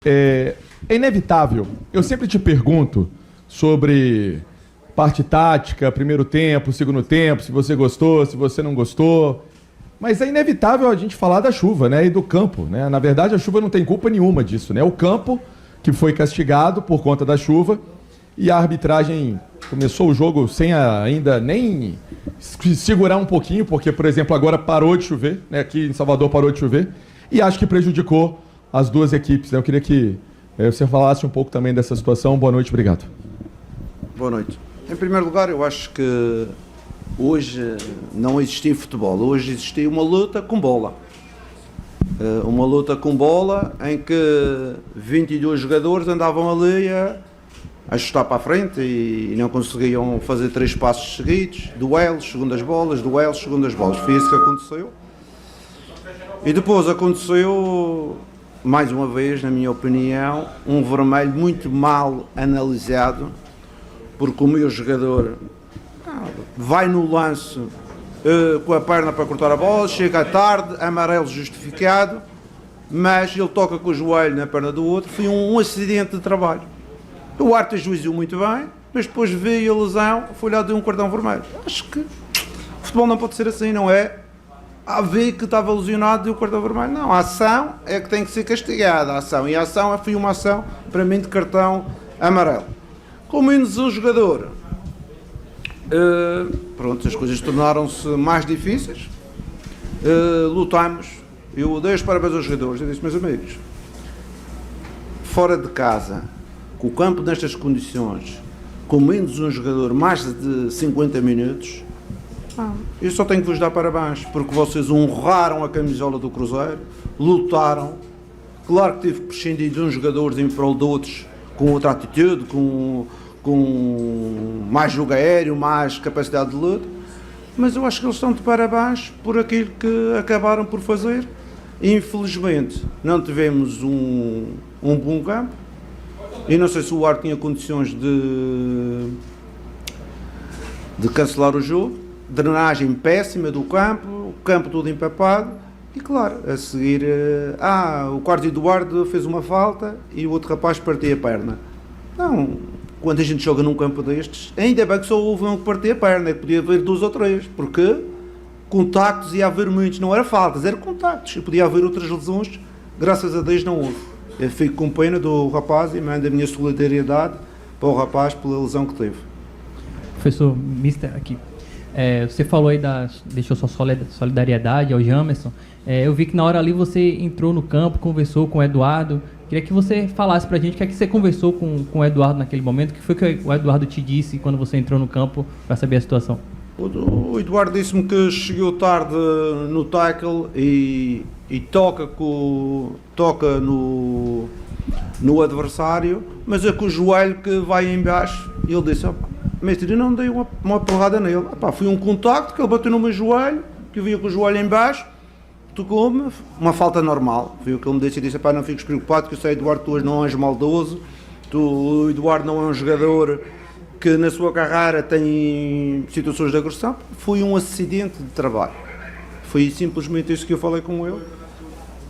É inevitável. Eu sempre te pergunto sobre parte tática, primeiro tempo, segundo tempo, se você gostou, se você não gostou. Mas é inevitável a gente falar da chuva, né? E do campo, né? Na verdade, a chuva não tem culpa nenhuma disso, né? O campo que foi castigado por conta da chuva e a arbitragem começou o jogo sem ainda nem segurar um pouquinho, porque, por exemplo, agora parou de chover, né? Aqui em Salvador parou de chover e acho que prejudicou as duas equipes, né? Eu queria que você falasse um pouco também dessa situação. Boa noite, obrigado. Boa noite. Em primeiro lugar, eu acho que hoje não existia futebol, hoje existia uma luta com bola. Uma luta com bola em que 22 jogadores andavam ali a chutar para a frente e não conseguiam fazer 3 passos seguidos, duelos, segundas bolas, duelos, segundas bolas. Foi isso que aconteceu. E depois aconteceu, mais uma vez, na minha opinião, um vermelho muito mal analisado, porque o meu jogador vai no lance com a perna para cortar a bola, chega tarde, amarelo justificado, mas ele toca com o joelho na perna do outro. Foi um acidente de trabalho. O árbitro ajuizou muito bem, mas depois veio a lesão, foi lá de um cartão vermelho. Acho que o futebol não pode ser assim, não é? A ver que estava lesionado e o cartão vermelho. Não, a ação é que tem que ser castigada, a ação. E a ação foi uma ação, para mim, de cartão amarelo. Com menos um jogador, pronto, as coisas tornaram-se mais difíceis. Lutamos. Eu dei os parabéns aos jogadores. Eu disse, meus amigos, fora de casa, com o campo nestas condições, com menos um jogador, mais de 50 minutos, eu só tenho que vos dar parabéns, porque vocês honraram a camisola do Cruzeiro, lutaram. Claro que tive que prescindir de uns jogadores em prol de outros, com outra atitude, com mais jogo aéreo, mais capacidade de luta, mas eu acho que eles estão de parabéns por aquilo que acabaram por fazer. Infelizmente não tivemos um bom campo, e não sei se o árbitro tinha condições de cancelar o jogo. Drenagem péssima do campo, o campo todo empapado. E claro, a seguir, o Carlos Eduardo fez uma falta e o outro rapaz partiu a perna. Não, quando a gente joga num campo destes, ainda bem que só houve um que partiu a perna, que podia haver 2 ou 3, porque contactos ia haver muitos, não era faltas, era contactos, e podia haver outras lesões, graças a Deus não houve. Eu fico com pena do rapaz e mando a minha solidariedade para o rapaz pela lesão que teve. Professor Mister, aqui. Você falou aí, deixou sua solidariedade ao Jamerson. Eu vi que na hora ali você entrou no campo, conversou com o Eduardo. Queria que você falasse pra gente o que é que você conversou com o Eduardo naquele momento. O que foi que o Eduardo te disse quando você entrou no campo para saber a situação? O Eduardo disse-me que chegou tarde no tackle e toca no adversário, mas é com o joelho que vai em baixo. E ele disse, mestre, eu não dei uma porrada nele. Foi um contacto que ele bateu no meu joelho, que eu vinha com o joelho em baixo, tocou-me, uma falta normal. Foi o que ele me disse, e disse, não fiques preocupado, que eu sei, Eduardo, tu hoje não és maldoso, o Eduardo não é um jogador que na sua carreira tem situações de agressão. Foi um acidente de trabalho. Foi simplesmente isso que eu falei com ele,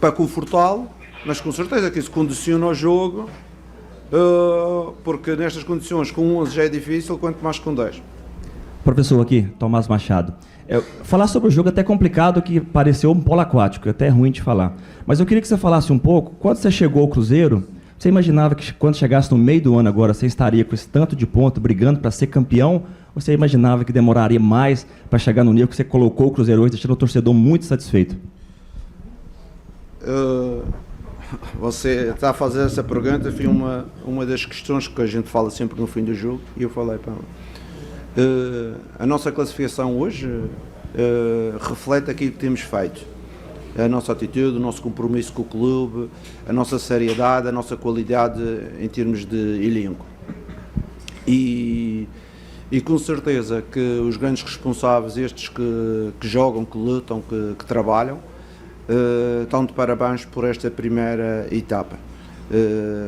para confortá-lo, mas com certeza que isso condiciona o jogo, porque nestas condições com 11 já é difícil, quanto mais com 10. Professor aqui, Tomás Machado. Falar sobre o jogo é até complicado, que pareceu um polo aquático, é até ruim de falar. Mas eu queria que você falasse um pouco, quando você chegou ao Cruzeiro, você imaginava que quando chegasse no meio do ano agora, você estaria com esse tanto de ponto, brigando para ser campeão? Ou você imaginava que demoraria mais para chegar no nível que você colocou o Cruzeiro hoje, deixando o torcedor muito satisfeito? Você está a fazer essa pergunta, foi uma das questões que a gente fala sempre no fim do jogo, e eu falei para a nossa classificação hoje reflete aquilo que temos feito, a nossa atitude, o nosso compromisso com o clube, a nossa seriedade, a nossa qualidade em termos de elenco, e com certeza que os grandes responsáveis, estes que jogam, que lutam, que trabalham, estão de parabéns por esta primeira etapa.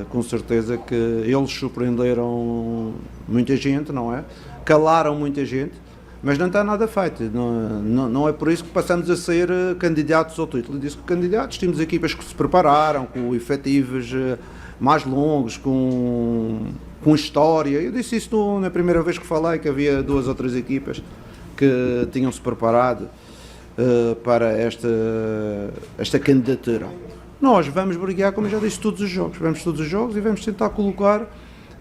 Com certeza que eles surpreenderam muita gente, não é? Calaram muita gente, mas não está nada feito. Não é por isso que passamos a ser candidatos ao título. Disse que candidatos, temos equipas que se prepararam, com efetivos mais longos, com história. Eu disse isso na primeira vez que falei, que havia 2 ou 3 equipas que tinham-se preparado para esta candidatura. Nós vamos brigar, como eu já disse, todos os jogos. Vamos todos os jogos e vamos tentar colocar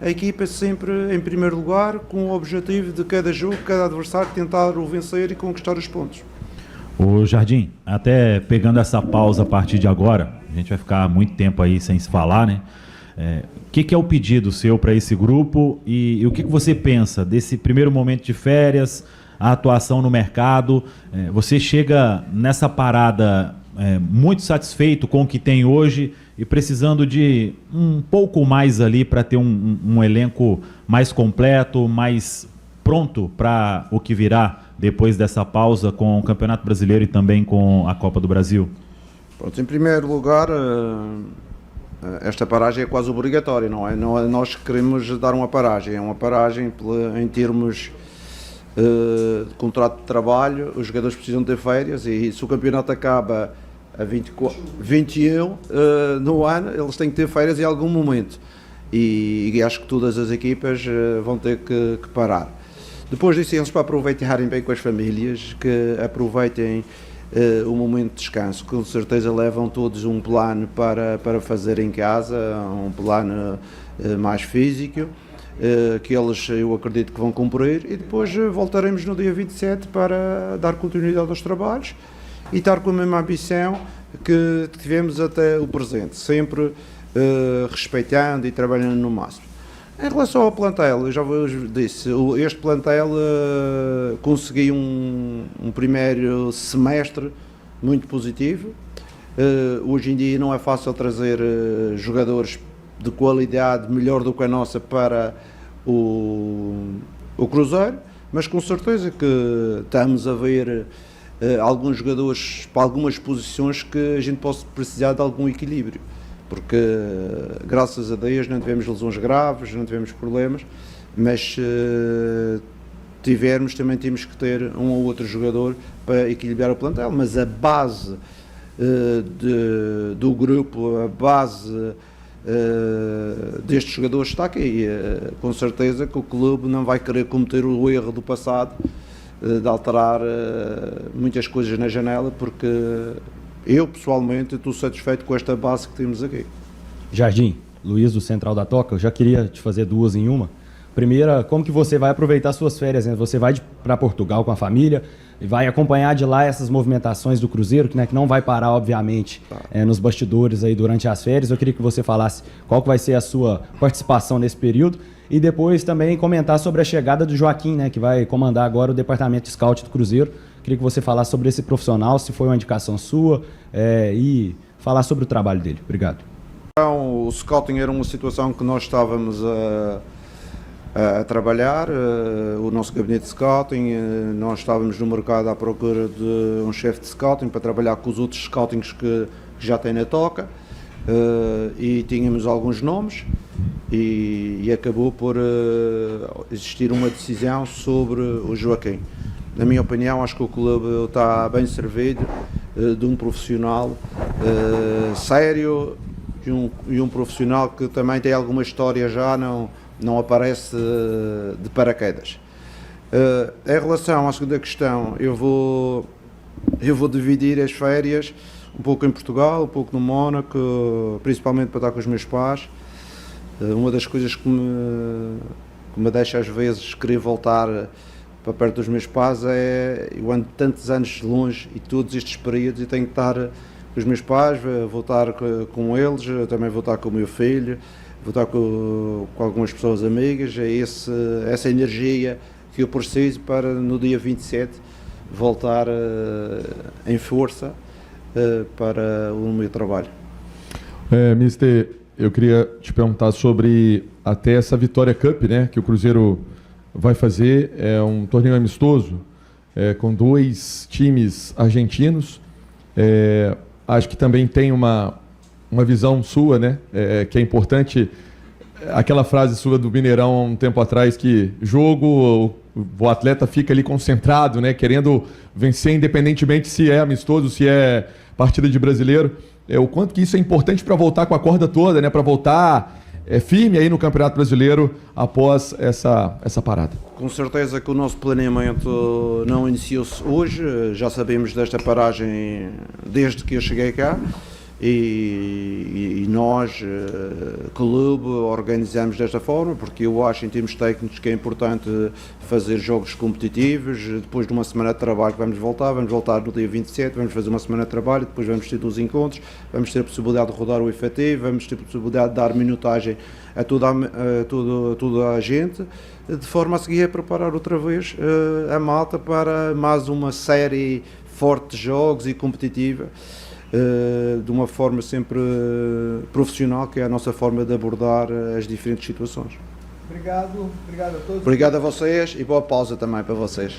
a equipa sempre em primeiro lugar, com o objetivo de cada jogo, cada adversário tentar o vencer e conquistar os pontos. Ô Jardim, até pegando essa pausa a partir de agora, a gente vai ficar muito tempo aí sem se falar, né? O que é o pedido seu para esse grupo e o que você pensa desse primeiro momento de férias, a atuação no mercado? Você chega nessa parada muito satisfeito com o que tem hoje e precisando de um pouco mais ali para ter um elenco mais completo, mais pronto para o que virá depois dessa pausa com o Campeonato Brasileiro e também com a Copa do Brasil? Pronto, em primeiro lugar, esta paragem é quase obrigatória, não é? Não é nós que queremos dar uma paragem, é uma paragem em termos de contrato de trabalho. Os jogadores precisam ter férias e se o campeonato acaba a 21 no ano, eles têm que ter férias em algum momento e acho que todas as equipas vão ter que parar. Depois disso, eles para aproveitarem bem com as famílias, que aproveitem o momento de descanso, com certeza levam todos um plano para fazer em casa, um plano mais físico, que eles, eu acredito que vão cumprir, e depois voltaremos no dia 27 para dar continuidade aos trabalhos e estar com a mesma ambição que tivemos até o presente, sempre respeitando e trabalhando no máximo. Em relação ao plantel, eu já vos disse, este plantel conseguiu um primeiro semestre muito positivo. Hoje em dia não é fácil trazer jogadores de qualidade melhor do que a nossa para o Cruzeiro, mas com certeza que estamos a ver alguns jogadores para algumas posições que a gente possa precisar de algum equilíbrio, porque graças a Deus não tivemos lesões graves, não tivemos problemas, mas tivermos, também temos que ter um ou outro jogador para equilibrar o plantel, mas a base do grupo, a base destes jogadores está aqui. Com certeza que o clube não vai querer cometer o erro do passado de alterar muitas coisas na janela, porque eu pessoalmente estou satisfeito com esta base que temos aqui. Jardim, Luiz do Central da Toca, eu já queria te fazer duas em uma. Primeira, como que você vai aproveitar suas férias, né? Você vai para Portugal com a família e vai acompanhar de lá essas movimentações do Cruzeiro, que não vai parar, obviamente, nos bastidores aí durante as férias. Eu queria que você falasse qual que vai ser a sua participação nesse período e depois também comentar sobre a chegada do Joaquim, né, que vai comandar agora o departamento de scout do Cruzeiro. Queria que você falasse sobre esse profissional, se foi uma indicação sua, e falar sobre o trabalho dele. Obrigado. Então, o scouting era uma situação que nós estávamos a trabalhar, o nosso gabinete de scouting, nós estávamos no mercado à procura de um chefe de scouting para trabalhar com os outros scoutings que já tem na Toca, e tínhamos alguns nomes e acabou por existir uma decisão sobre o Joaquim. Na minha opinião, acho que o clube está bem servido de um profissional sério e um profissional que também tem alguma história já, não aparece de paraquedas. Em relação à segunda questão, eu vou dividir as férias um pouco em Portugal, um pouco no Mónaco, principalmente para estar com os meus pais. Uma das coisas que me deixa às vezes querer voltar para perto dos meus pais é, eu ando tantos anos longe e todos estes períodos e tenho que estar com os meus pais, vou estar com eles, também vou estar com o meu filho, vou estar com algumas pessoas amigas. É essa energia que eu preciso para no dia 27 voltar em força para o meu trabalho. Mister, eu queria te perguntar sobre até essa Vitória Cup, né, que o Cruzeiro vai fazer. É um torneio amistoso com 2 times argentinos. Acho que também tem uma visão sua, né, que é importante. Aquela frase sua do Mineirão há um tempo atrás, que jogo o atleta fica ali concentrado, né, querendo vencer independentemente se é amistoso, se é partida de brasileiro. O quanto que isso é importante para voltar com a corda toda, né, para voltar firme aí no Campeonato Brasileiro após essa parada. Com certeza que o nosso planeamento não iniciou-se hoje, já sabemos desta paragem desde que eu cheguei cá. E nós, clube, organizamos desta forma, porque eu acho em termos técnicos que é importante fazer jogos competitivos. Depois de uma semana de trabalho vamos voltar no dia 27, vamos fazer uma semana de trabalho, depois vamos ter 2 encontros, vamos ter a possibilidade de rodar o efetivo, vamos ter a possibilidade de dar minutagem a toda a gente, de forma a seguir a preparar outra vez a malta para mais uma série forte de jogos e competitiva. De uma forma sempre profissional, que é a nossa forma de abordar as diferentes situações. Obrigado a todos. Obrigado a vocês e boa pausa também para vocês.